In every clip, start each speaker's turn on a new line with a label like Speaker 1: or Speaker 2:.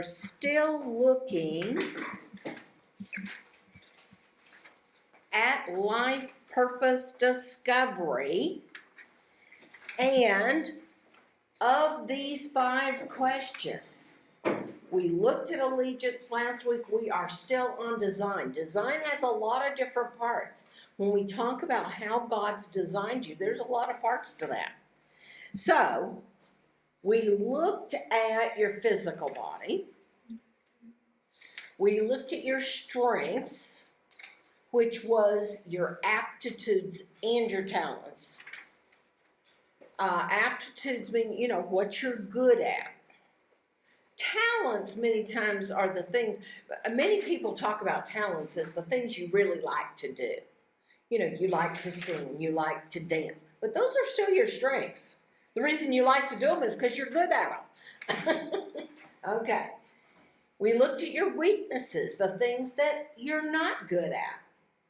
Speaker 1: are still looking at life purpose discovery. And of these 5 questions, we looked at allegiance last week. We are still on design. Design has a lot of different parts. When we talk about how God's designed you, there's a lot of parts to that. So, we looked at your physical body. We looked at your strengths, which was your aptitudes and your talents. Aptitudes mean, what you're good at. Talents many times are the things, many people talk about talents as the things you really like to do. You like to sing, you like to dance, but those are still your strengths. The reason you like to do them is because you're good at them. Okay. We looked at your weaknesses, the things that you're not good at,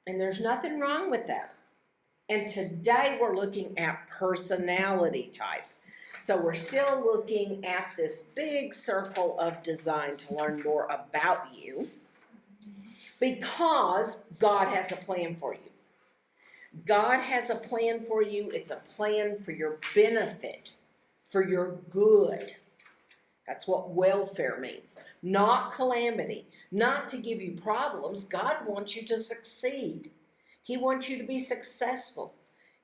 Speaker 1: and there's nothing wrong with that. And today we're looking at personality type. So we're still looking at this big circle of design to learn more about you, because God has a plan for you. God has a plan for you. It's a plan for your benefit, for your good. That's what welfare means. Not calamity, not to give you problems. God wants you to succeed. He wants you to be successful.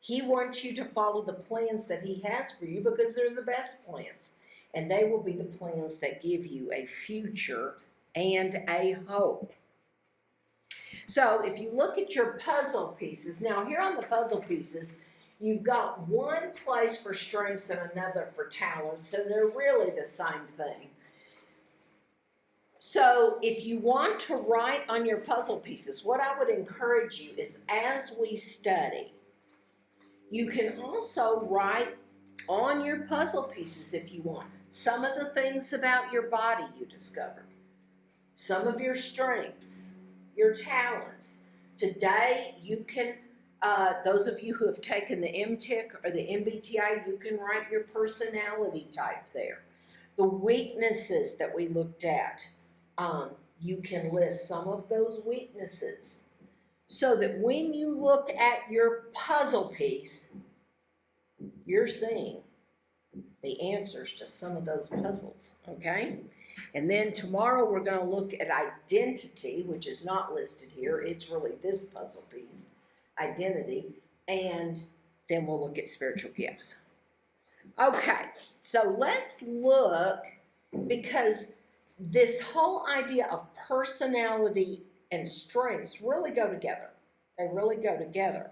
Speaker 1: He wants you to follow the plans that He has for you, because they're the best plans. And they will be the plans that give you a future and a hope. So if you look at your puzzle pieces, now here on the puzzle pieces, you've got one place for strengths and another for talents, and they're really the same thing. So if you want to write on your puzzle pieces, what I would encourage you is, as we study, you can also write on your puzzle pieces, if you want, some of the things about your body you discovered, some of your strengths, your talents. Today, you can, those of you who have taken the MTIC or the MBTI, you can write your personality type there. The weaknesses that we looked at, you can list some of those weaknesses, so that when you look at your puzzle piece, you're seeing the answers to some of those puzzles, okay? And then tomorrow we're going to look at identity, which is not listed here. It's really this puzzle piece, identity, and then we'll look at spiritual gifts. Okay, so let's look, because this whole idea of personality and strengths really go together. They really go together.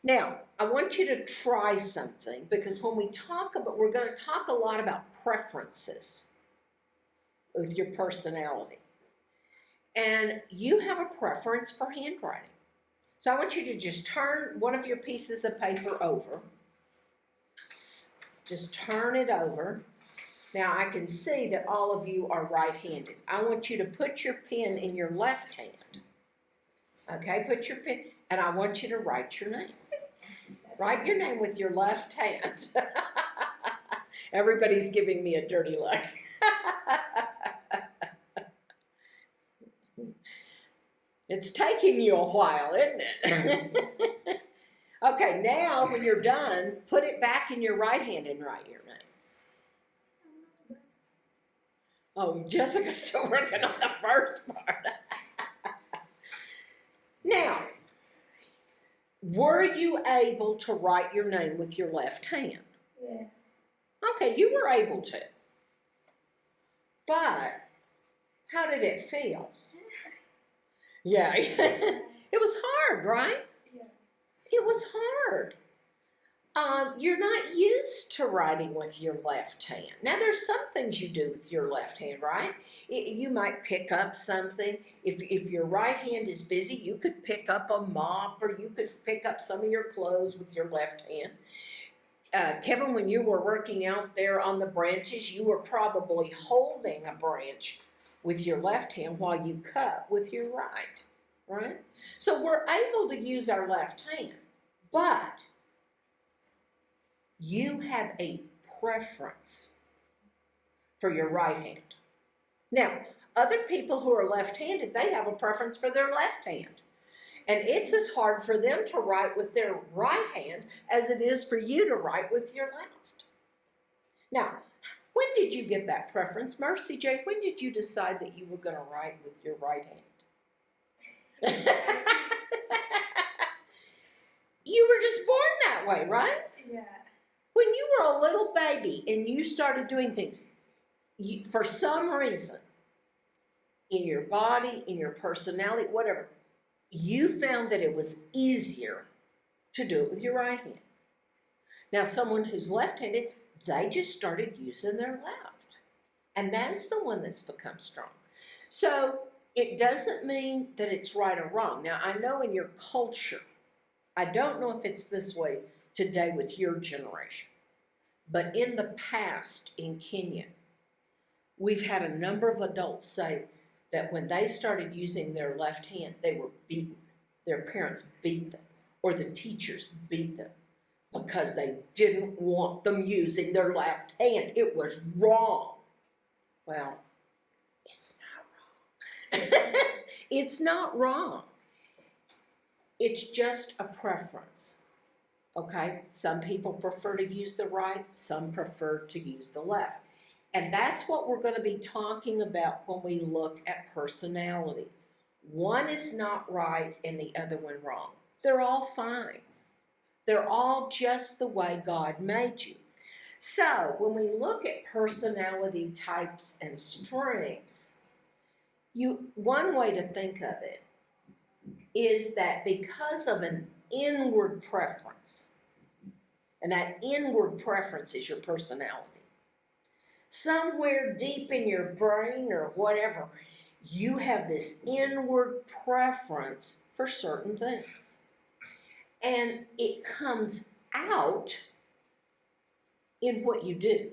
Speaker 1: Now, I want you to try something, because when we talk about, we're going to talk a lot about preferences with your personality. And you have a preference for handwriting. So I want you to just turn one of your pieces of paper over. Just turn it over. Now I can see that all of you are right-handed. I want you to put your pen in your left hand. Okay, put your pen, and I want you to write your name. Write your name with your left hand. Everybody's giving me a dirty look. It's taking you a while, isn't it? Okay, now when you're done, put it back in your right hand and write your name. Oh, Jessica's still working on the first part. Now, were you able to write your name with your left hand?
Speaker 2: Yes.
Speaker 1: Okay, you were able to. But how did it feel? Yeah, it was hard, right?
Speaker 2: Yeah.
Speaker 1: It was hard. You're not used to writing with your left hand. Now, there's some things you do with your left hand, right? You might pick up something. If your right hand is busy, you could pick up a mop, or you could pick up some of your clothes with your left hand. Kevin, when you were working out there on the branches, you were probably holding a branch with your left hand while you cut with your right? So we're able to use our left hand, but you have a preference for your right hand. Now, other people who are left-handed, they have a preference for their left hand. And it's as hard for them to write with their right hand as it is for you to write with your left. Now, when did you get that preference? Mercy J, when did you decide that you were going to write with your right hand? You were just born that way, right?
Speaker 2: Yeah.
Speaker 1: When you were a little baby and you started doing things, for some reason, in your body, in your personality, whatever, you found that it was easier to do it with your right hand. Now, someone who's left-handed, they just started using their left. And that's the one that's become strong. So it doesn't mean that it's right or wrong. Now, I know in your culture, I don't know if it's this way today with your generation, but in the past in Kenya, we've had a number of adults say that when they started using their left hand, they were beaten. Their parents beat them, or the teachers beat them, because they didn't want them using their left hand. It was wrong. Well, it's not wrong. It's not wrong. It's just a preference, okay? Some people prefer to use the right, some prefer to use the left. And that's what we're going to be talking about when we look at personality. One is not right and the other one wrong. They're all fine. They're all just the way God made you. So when we look at personality types and strengths, one way to think of it is that because of an inward preference, and that inward preference is your personality, somewhere deep in your brain or whatever, you have this inward preference for certain things. And it comes out in what you do.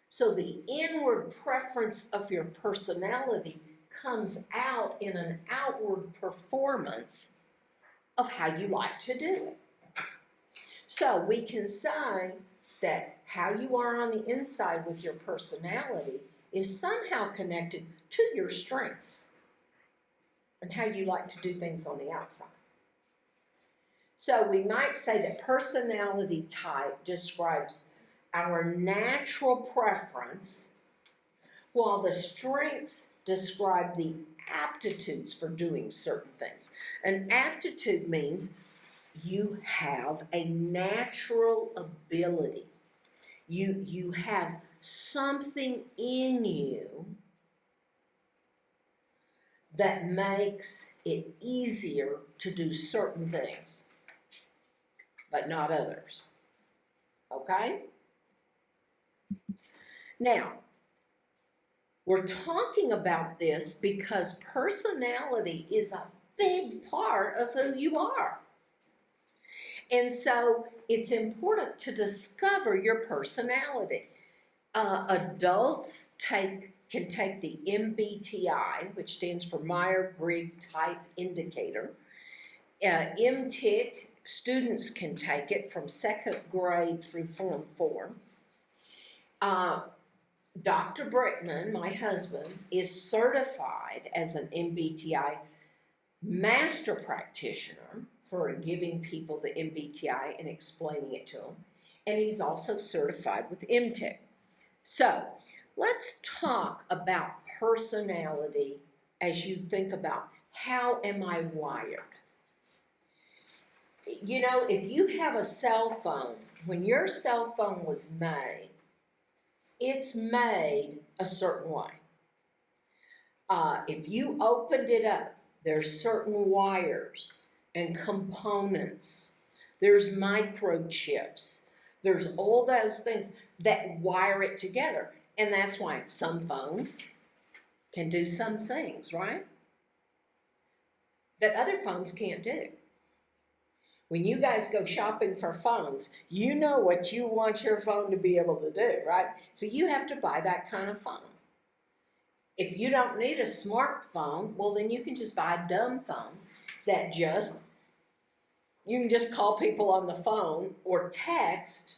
Speaker 1: So the inward preference of your personality comes out in an outward performance of how you like to do it. So we can say that how you are on the inside with your personality is somehow connected to your strengths and how you like to do things on the outside. So we might say that personality type describes our natural preference, while the strengths describe the aptitudes for doing certain things. An aptitude means you have a natural ability. You have something in you that makes it easier to do certain things, but not others. Okay? Now, we're talking about this because personality is a big part of who you are. And so it's important to discover your personality. Adults can take the MBTI, which stands for Myers-Briggs Type Indicator. MTIC, students can take it from second grade through Form 4. Dr. Brickman, my husband, is certified as an MBTI master practitioner for giving people the MBTI and explaining it to them. And he's also certified with MTIC. So let's talk about personality as you think about how am I wired. You know, if you have a cell phone, when your cell phone was made, it's made a certain way. If you opened it up, there's certain wires and components. There's microchips. There's all those things that wire it together. And that's why some phones can do some things, right? That other phones can't do. When you guys go shopping for phones, you know what you want your phone to be able to do, right? So you have to buy that kind of phone. If you don't need a smartphone, well, then you can just buy a dumb phone that you can just call people on the phone or text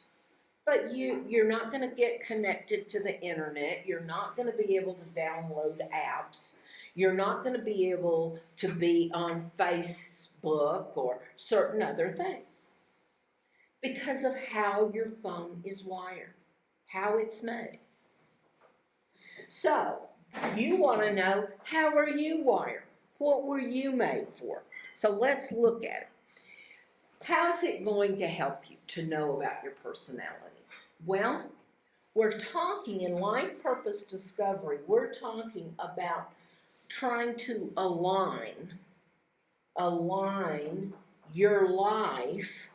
Speaker 1: But you're not going to get connected to the internet. You're not going to be able to download apps. You're not going to be able to be on Facebook or certain other things because of how your phone is wired, how it's made. So, you want to know, how are you wired? What were you made for? So let's look at it. How's it going to help you to know about your personality? Well, we're talking in life purpose discovery, we're talking about trying to align your life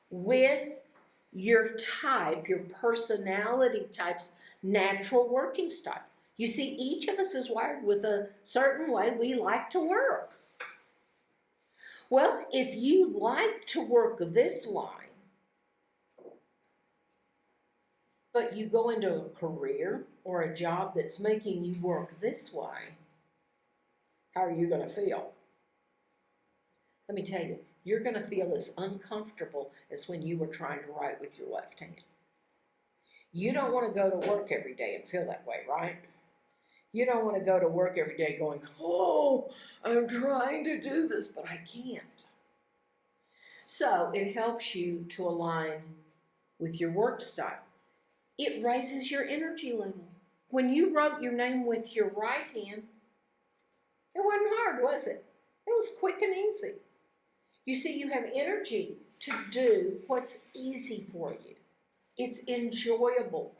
Speaker 1: with your type, your personality type's natural working style. You see, each of us is wired with a certain way we like to work. Well, if you like to work this way, but you go into a career or a job that's making you work this way, how are you going to feel? Let me tell you, you're going to feel as uncomfortable as when you were trying to write with your left hand. You don't want to go to work every day and feel that way, right? You don't want to go to work every day going, oh, I'm trying to do this, but I can't. So it helps you to align with your work style. It raises your energy level. When you wrote your name with your right hand, it wasn't hard, was it? It was quick and easy. You see, you have energy to do what's easy for you. It's enjoyable.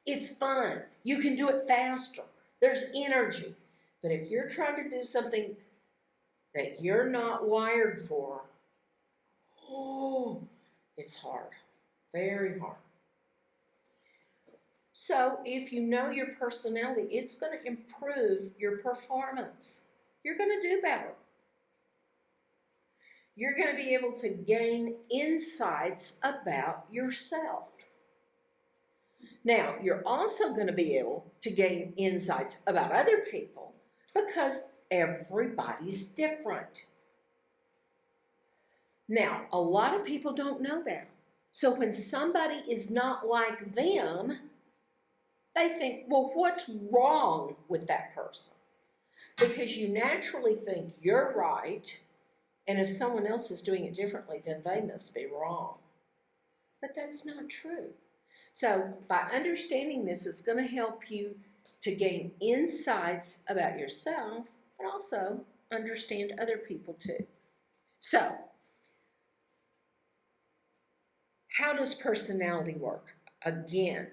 Speaker 1: It's fun. You can do it faster. There's energy. But if you're trying to do something that you're not wired for, oh, it's hard. Very hard. So if you know your personality, it's going to improve your performance. You're going to do better. You're going to be able to gain insights about yourself. Now, you're also going to be able to gain insights about other people because everybody's different. Now, a lot of people don't know that. So when somebody is not like them, they think, well, what's wrong with that person? Because you naturally think you're right, and if someone else is doing it differently, then they must be wrong. But that's not true. So by understanding this, it's going to help you to gain insights about yourself, but also understand other people too. So, how does personality work? Again,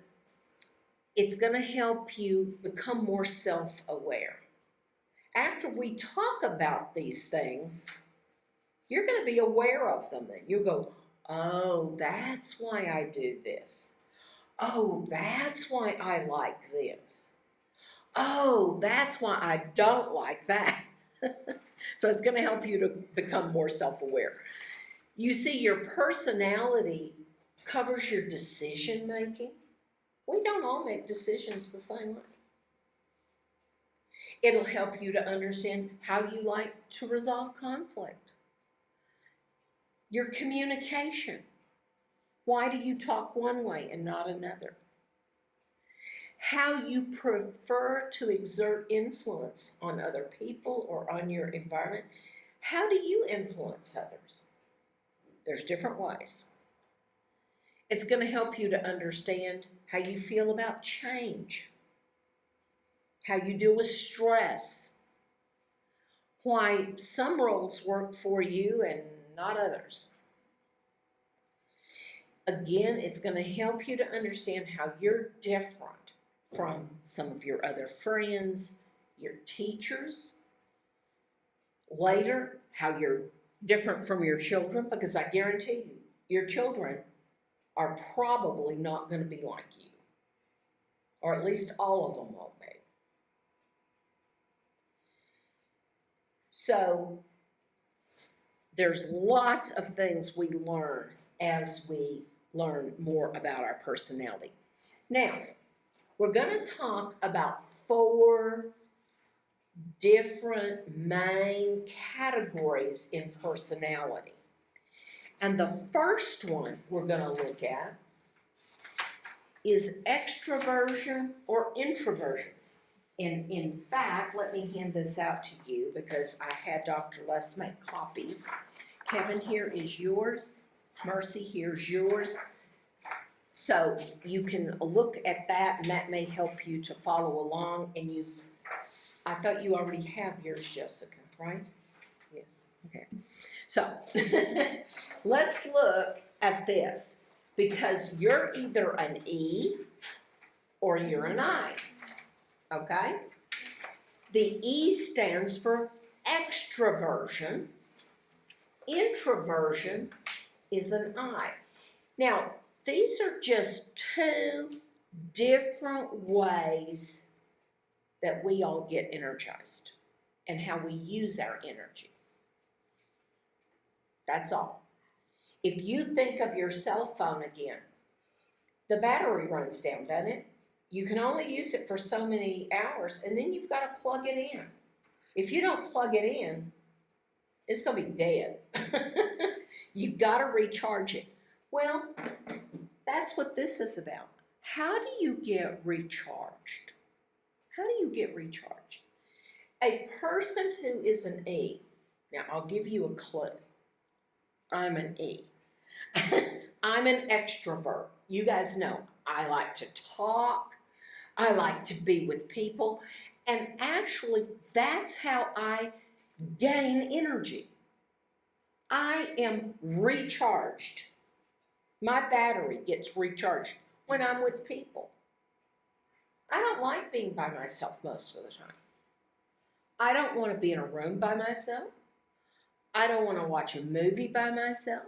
Speaker 1: it's going to help you become more self-aware. After we talk about these things, you're going to be aware of them then. You'll go, oh, that's why I do this. Oh, that's why I like this. Oh, that's why I don't like that. So it's going to help you to become more self-aware. You see, your personality covers your decision making. We don't all make decisions the same way. It'll help you to understand how you like to resolve conflict. Your communication. Why do you talk one way and not another? How you prefer to exert influence on other people or on your environment. How do you influence others? There's different ways. It's going to help you to understand how you feel about change, how you deal with stress, why some roles work for you and not others. Again, it's going to help you to understand how you're different from some of your other friends, your teachers. Later, how you're different from your children, because I guarantee you, your children are probably not going to be like you. Or at least all of them won't be. So, there's lots of things we learn as we learn more about our personality. Now, we're going to talk about 4 different main categories in personality. And the first one we're going to look at is extroversion or introversion. And in fact, let me hand this out to you because I had Dr. Les make copies. Kevin, here is yours. Mercy, here's yours. So you can look at that and that may help you to follow along. And I thought you already have yours, Jessica, right? Yes, okay. So let's look at this because you're either an E or you're an I, okay? The E stands for extroversion. Introversion is an I. Now, these are just two different ways that we all get energized and how we use our energy. That's all. If you think of your cell phone again, the battery runs down, doesn't it? You can only use it for so many hours, and then you've got to plug it in. If you don't plug it in, it's going to be dead. You've got to recharge it. Well, that's what this is about. How do you get recharged? How do you get recharged? A person who is an E, now I'll give you a clue. I'm an E. I'm an extrovert. You guys know I like to talk. I like to be with people. And actually, that's how I gain energy. I am recharged. My battery gets recharged when I'm with people. I don't like being by myself most of the time. I don't want to be in a room by myself. I don't want to watch a movie by myself.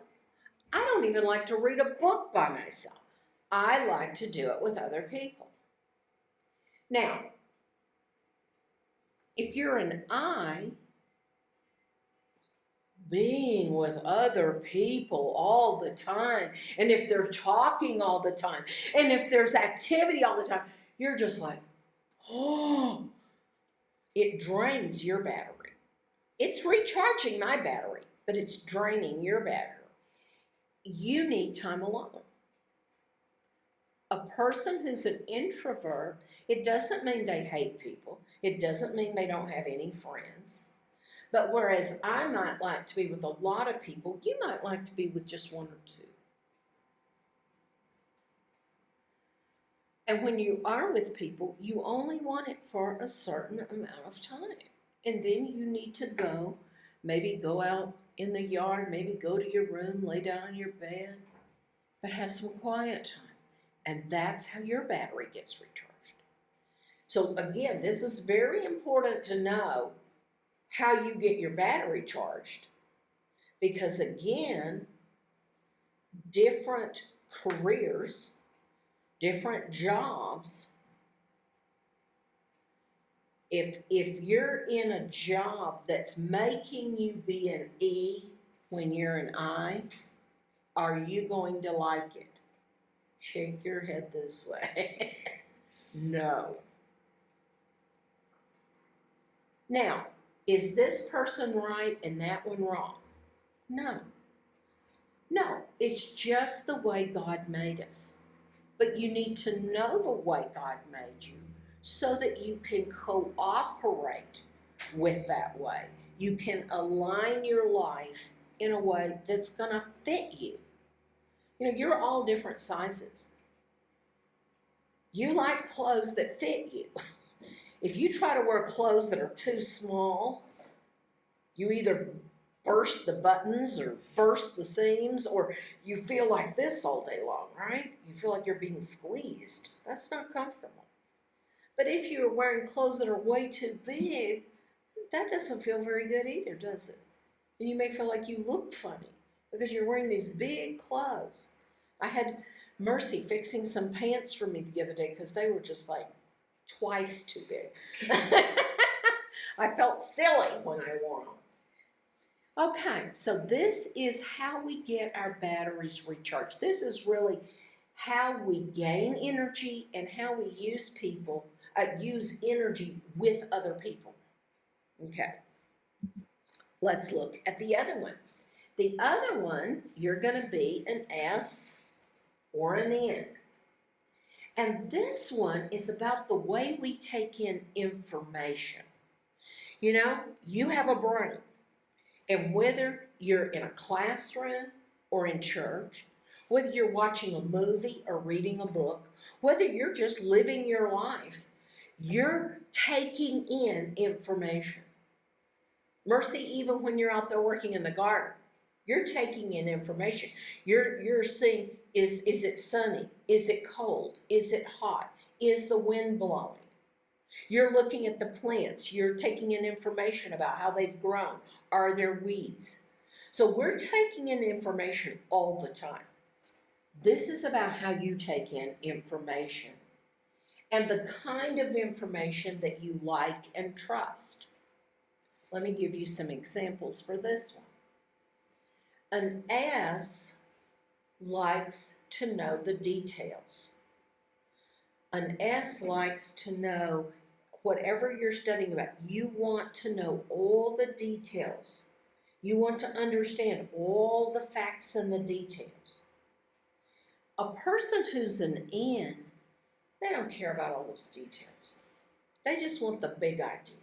Speaker 1: I don't even like to read a book by myself. I like to do it with other people. Now, if you're an I, being with other people all the time, and if they're talking all the time, and if there's activity all the time, you're just like, oh, it drains your battery. It's recharging my battery, but it's draining your battery. You need time alone. A person who's an introvert, it doesn't mean they hate people. It doesn't mean they don't have any friends. But whereas I might like to be with a lot of people, you might like to be with just one or two. And when you are with people, you only want it for a certain amount of time. And then you need to go, maybe go out in the yard, maybe go to your room, lay down on your bed, but have some quiet time. And that's how your battery gets recharged. So again, this is very important to know how you get your battery charged. Because again, different careers, different jobs, if you're in a job that's making you be an E when you're an I, are you going to like it? Shake your head this way. No. Now, is this person right and that one wrong? No. No, it's just the way God made us. But you need to know the way God made you so that you can cooperate with that way. You can align your life in a way that's going to fit you. You know, you're all different sizes. You like clothes that fit you. If you try to wear clothes that are too small, you either burst the buttons or burst the seams, or you feel like this all day long, right? You feel like you're being squeezed. That's not comfortable. But if you're wearing clothes that are way too big, that doesn't feel very good either, does it? And you may feel like you look funny because you're wearing these big clothes. I had Mercy fixing some pants for me the other day because they were just like twice too big. I felt silly when I wore them. Okay, so this is how we get our batteries recharged. This is really how we gain energy and how we use energy with other people. Okay, let's look at the other one. The other one, you're going to be an S or an N. And this one is about the way we take in information. You know, you have a brain, and whether you're in a classroom or in church, whether you're watching a movie or reading a book, whether you're just living your life, you're taking in information. Mercy, even when you're out there working in the garden, you're taking in information. You're seeing, is it sunny? Is it cold? Is it hot? Is the wind blowing? You're looking at the plants. You're taking in information about how they've grown. Are there weeds? So we're taking in information all the time. This is about how you take in information and the kind of information that you like and trust. Let me give you some examples for this one. An S likes to know the details. An S likes to know whatever you're studying about. You want to know all the details. You want to understand all the facts and the details. A person who's an N, they don't care about all those details. They just want the big idea.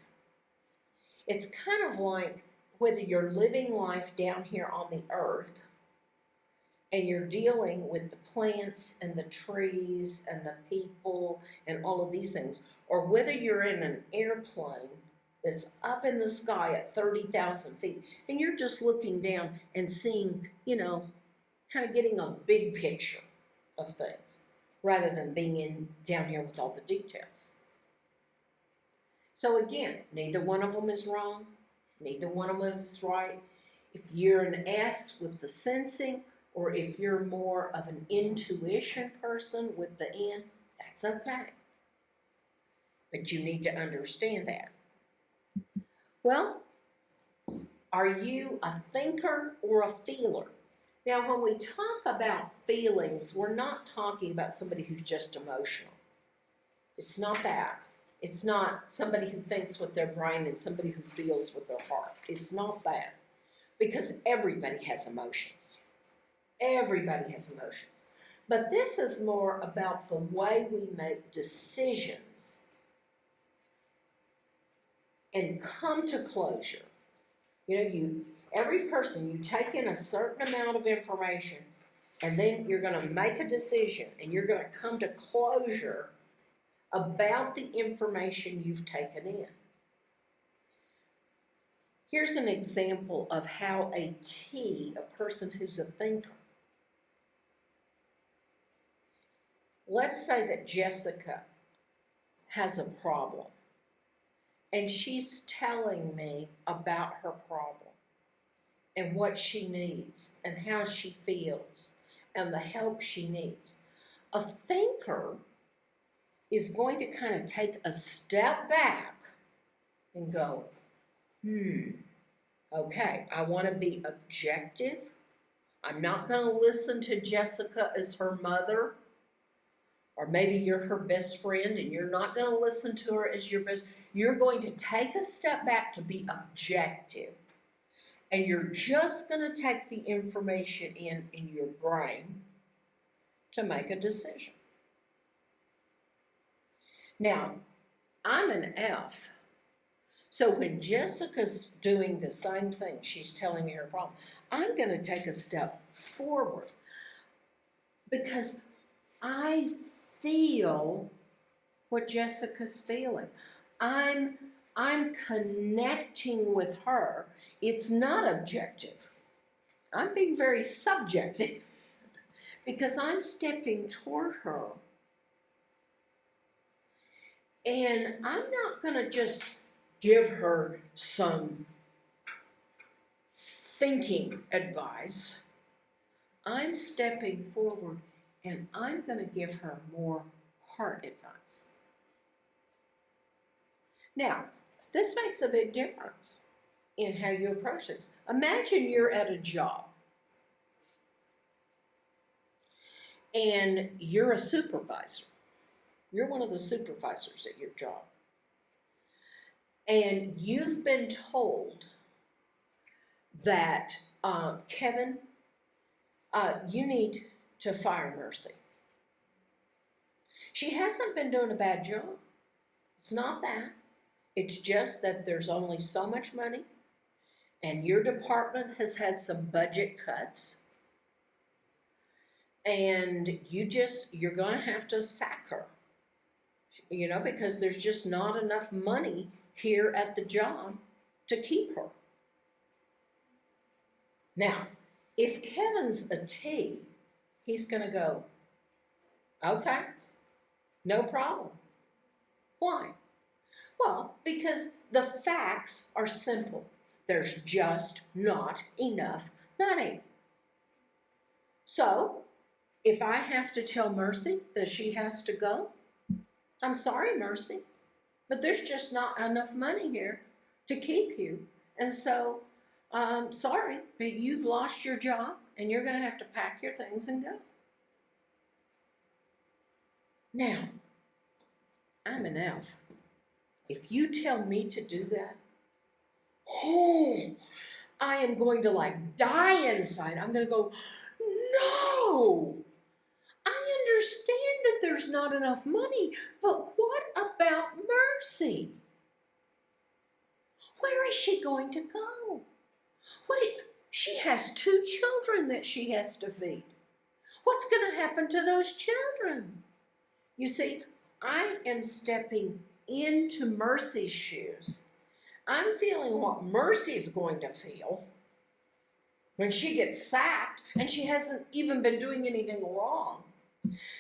Speaker 1: It's kind of like whether you're living life down here on the earth and you're dealing with the plants and the trees and the people and all of these things, or whether you're in an airplane that's up in the sky at 30,000 feet and you're just looking down and seeing, kind of getting a big picture of things rather than being down here with all the details. So again, neither one of them is wrong. Neither one of them is right. If you're an S with the sensing, or if you're more of an intuition person with the N, that's okay. But you need to understand that. Well, are you a thinker or a feeler? Now, when we talk about feelings, we're not talking about somebody who's just emotional. It's not that. It's not somebody who thinks with their brain and somebody who feels with their heart. It's not that. Because everybody has emotions. Everybody has emotions. But this is more about the way we make decisions and come to closure. Every person, you take in a certain amount of information and then you're going to make a decision and you're going to come to closure about the information you've taken in. Here's an example of how a T, a person who's a thinker. Let's say that Jessica has a problem and she's telling me about her problem and what she needs and how she feels and the help she needs. A thinker is going to kind of take a step back and go, okay, I want to be objective. I'm not going to listen to Jessica as her mother, or maybe you're her best friend and you're not going to listen to her as your best. You're going to take a step back to be objective, and you're just going to take the information in your brain to make a decision. Now, I'm an F. So when Jessica's doing the same thing, she's telling me her problem, I'm going to take a step forward because I feel what Jessica's feeling. I'm connecting with her. It's not objective. I'm being very subjective because I'm stepping toward her. And I'm not going to just give her some thinking advice. I'm stepping forward and I'm going to give her more heart advice. Now, this makes a big difference in how you approach things. Imagine you're at a job and you're a supervisor. You're one of the supervisors at your job. And you've been told that, Kevin, you need to fire Mercy. She hasn't been doing a bad job. It's not that. It's just that there's only so much money, and your department has had some budget cuts, and you're going to have to sack her, because there's just not enough money here at the job to keep her. Now, if Kevin's a T, he's going to go, okay, no problem. Why? Well, because the facts are simple. There's just not enough money. So, if I have to tell Mercy that she has to go, I'm sorry, Mercy, but there's just not enough money here to keep you. And so, sorry, but you've lost your job and you're going to have to pack your things and go. Now, I'm an elf. If you tell me to do that, I am going to die inside. I'm going to go, no. I understand that there's not enough money, but what about Mercy? Where is she going to go? She has 2 children that she has to feed. What's going to happen to those children? You see, I am stepping into Mercy's shoes. I'm feeling what Mercy's going to feel when she gets sacked and she hasn't even been doing anything wrong.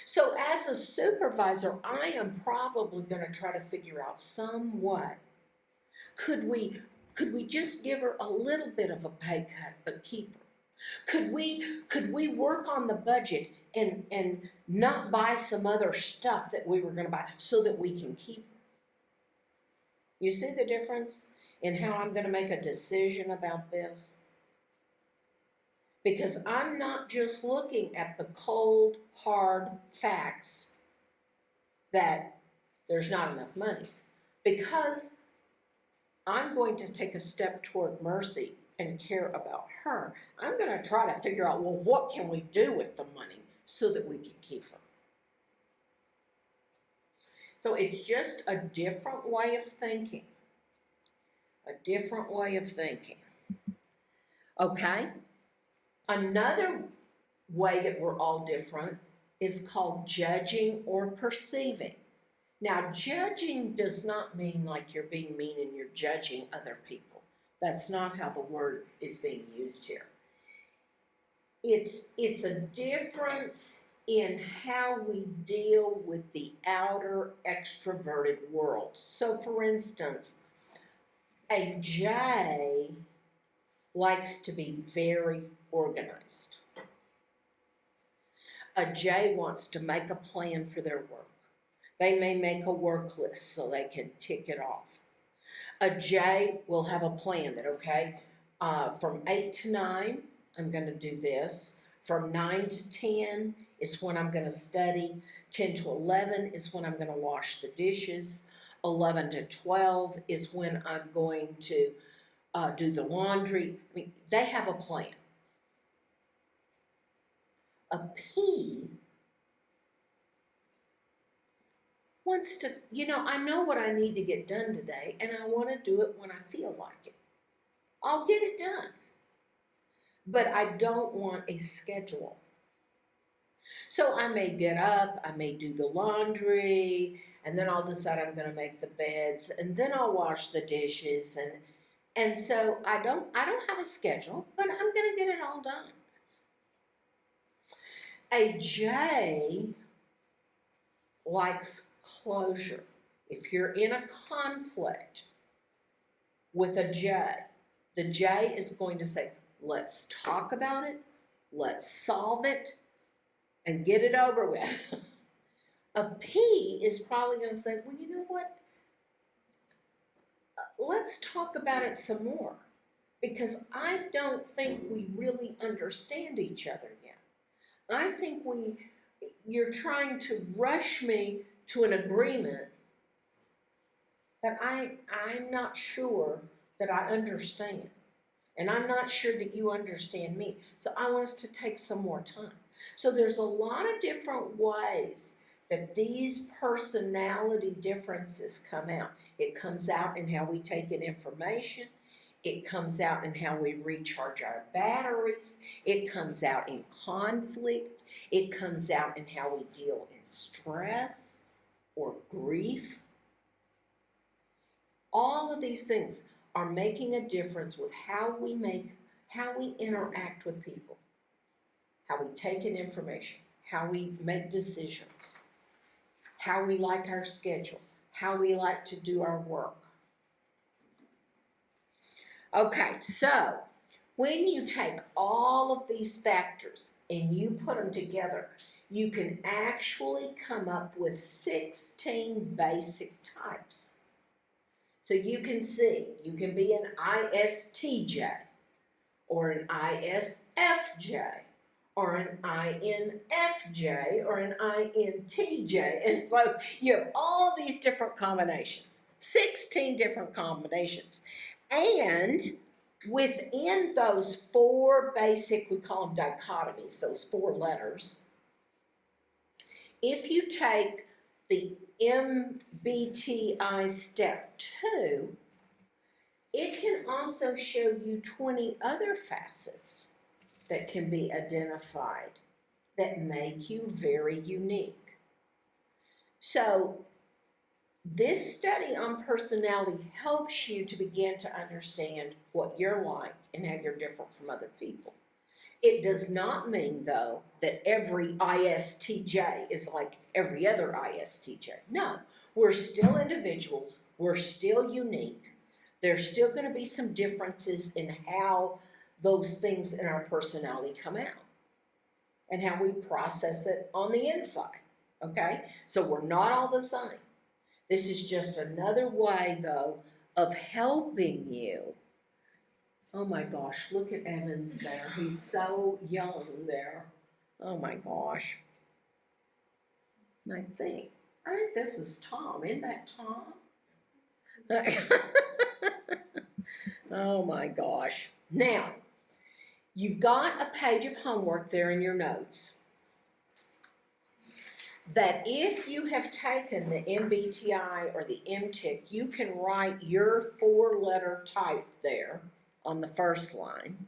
Speaker 1: So as a supervisor, I am probably going to try to figure out some way. Could we just give her a little bit of a pay cut but keep her? Could we work on the budget and not buy some other stuff that we were going to buy so that we can keep her? You see the difference in how I'm going to make a decision about this? Because I'm not just looking at the cold, hard facts that there's not enough money. Because I'm going to take a step toward Mercy and care about her, I'm going to try to figure out, well, what can we do with the money so that we can keep her? So it's just a different way of thinking. A different way of thinking. Okay? Another way that we're all different is called judging or perceiving. Now, judging does not mean like you're being mean and you're judging other people. That's not how the word is being used here. It's a difference in how we deal with the outer extroverted world. So, for instance, a J likes to be very organized. A J wants to make a plan for their work. They may make a work list so they can tick it off. A J will have a plan that, okay, from 8 to 9, I'm going to do this. From 9 to 10 is when I'm going to study. 10 to 11 is when I'm going to wash the dishes. 11 to 12 is when I'm going to do the laundry. I mean, they have a plan. A P wants to, I know what I need to get done today, and I want to do it when I feel like it. I'll get it done. But I don't want a schedule. So I may get up, I may do the laundry, and then I'll decide I'm going to make the beds, and then I'll wash the dishes, and so I don't have a schedule, but I'm going to get it all done. A J likes closure. If you're in a conflict with a J, the J is going to say, let's talk about it, let's solve it, and get it over with. A P is probably going to say, well, you know what? Let's talk about it some more, because I don't think we really understand each other yet. I think you're trying to rush me to an agreement that I'm not sure that I understand. And I'm not sure that you understand me. So I want us to take some more time. So there's a lot of different ways that these personality differences come out. It comes out in how we take in information. It comes out in how we recharge our batteries. It comes out in conflict. It comes out in how we deal in stress or grief. All of these things are making a difference with how we interact with people, how we take in information, how we make decisions, how we like our schedule, how we like to do our work. Okay, so when you take all of these factors and you put them together, you can actually come up with 16 basic types. So you can see, you can be an ISTJ, or an ISFJ, or an INFJ, or an INTJ. And so you have all these different combinations, 16 different combinations. And within those four basic, we call them dichotomies, those four letters, if you take the MBTI step 2, it can also show you 20 other facets that can be identified that make you very unique. So this study on personality helps you to begin to understand what you're like and how you're different from other people. It does not mean, though, that every ISTJ is like every other ISTJ. No, we're still individuals. We're still unique. There's still going to be some differences in how those things in our personality come out and how we process it on the inside, okay? So we're not all the same. This is just another way, though, of helping you. Oh my gosh, look at Evans there. He's so young there. Oh my gosh. And I think this is Tom. Isn't that Tom? Oh my gosh. Now, you've got a page of homework there in your notes that if you have taken the MBTI or the MTIC, you can write your 4-letter type there on the first line.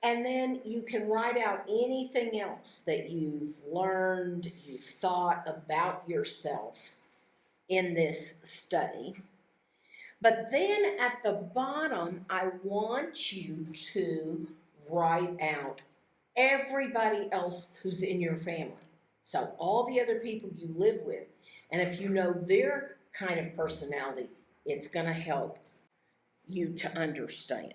Speaker 1: And then you can write out anything else that you've learned, you've thought about yourself in this study. But then at the bottom, I want you to write out everybody else who's in your family. So all the other people you live with. And if you know their kind of personality, it's going to help you to understand.